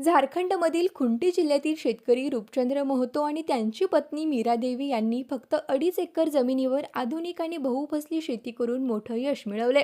झारखंडमधील खुंटी जिल्ह्यातील शेतकरी रूपचंद्र मोहतो आणि त्यांची पत्नी मीरा देवी यांनी फक्त 2.5 एकर जमिनीवर आधुनिक आणि बहुफसली शेती करून मोठं यश मिळवले.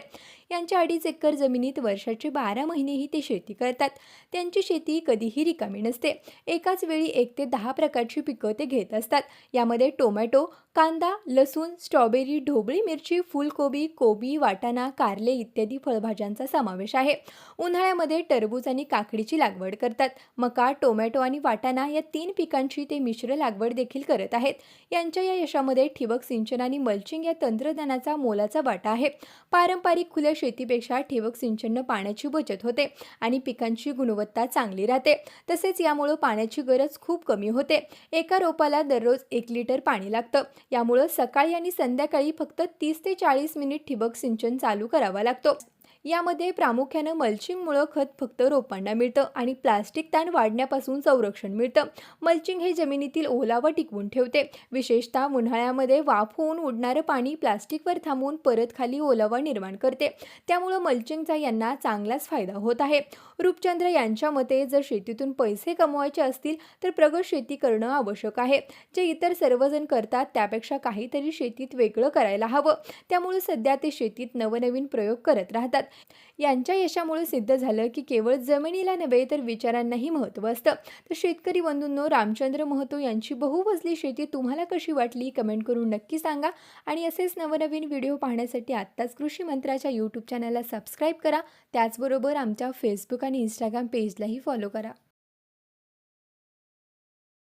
यांच्या 2.5 एकर जमिनीत वर्षाचे 12 महिनेही ते शेती करतात. त्यांची शेती कधीही रिकामी नसते. एकाच वेळी 1 ते 10 प्रकारची पिकं ते घेत असतात. यामध्ये टोमॅटो, कांदा, लसूण, स्ट्रॉबेरी, ढोबळी मिरची, फुलकोबी, कोबी, वाटाणा, कारले इत्यादी फळभाज्यांचा समावेश आहे. उन्हाळ्यामध्ये टरबूज आणि काकडीची लागवड करतात. मका, टोमॅटो आणि वाटाणा या 3 पिकांची ते मिश्र लागवड देखील करत आहेत. यांच्या या यशामध्ये ठिबक सिंचन आणि मल्चिंग या तंत्रज्ञानाचा मोलाचा वाटा आहे. पारंपरिक खुल्या शेतीपेक्षा ठिबक सिंचननं पाण्याची बचत होते आणि पिकांची गुणवत्ता चांगली राहते. तसेच यामुळे पाण्याची गरज खूप कमी होते. एका रोपाला दररोज 1 लिटर पाणी लागतं. यामुळे सकाळी आणि संध्याकाळी फक्त 30 ते 40 मिनिट ठिबक सिंचन चालू करावा लागतो. यामध्ये प्रामुख्यानं मल्चिंगमुळे खत फक्त रोपांना मिळतं आणि प्लास्टिक ताण वाढण्यापासून संरक्षण मिळतं. मल्चिंग हे जमिनीतील ओलावा टिकवून ठेवते. विशेषतः उन्हाळ्यामध्ये वाफ होऊन उडणारं पाणी प्लास्टिकवर थांबून परत खाली ओलावा निर्माण करते. त्यामुळे मल्चिंगचा यांना चांगलाच फायदा होत आहे. रूपचंद्र यांच्या मते जर शेतीतून पैसे कमवायचे असतील तर प्रगत शेती करणं आवश्यक आहे. जे इतर सर्वजण करतात त्यापेक्षा काहीतरी शेतीत वेगळं करायला हवं. त्यामुळे सध्या ते शेतीत नवनवीन प्रयोग करत राहतात. यांच्या यशामुळे सिद्ध झालं की केवळ जमिनीला नव्हे तर विचारांनाही महत्त्व असतं. तर शेतकरी बंधूंनो, रामचंद्र मोहतो यांची बहुफसली शेती तुम्हाला कशी वाटली कमेंट करून नक्की सांगा. आणि असेच नवनवीन व्हिडिओ पाहण्यासाठी आत्ताच कृषी मंत्राच्या यूट्यूब चॅनलला सबस्क्राईब करा. त्याचबरोबर आमच्या फेसबुक आणि इंस्टाग्राम पेजलाही फॉलो करा.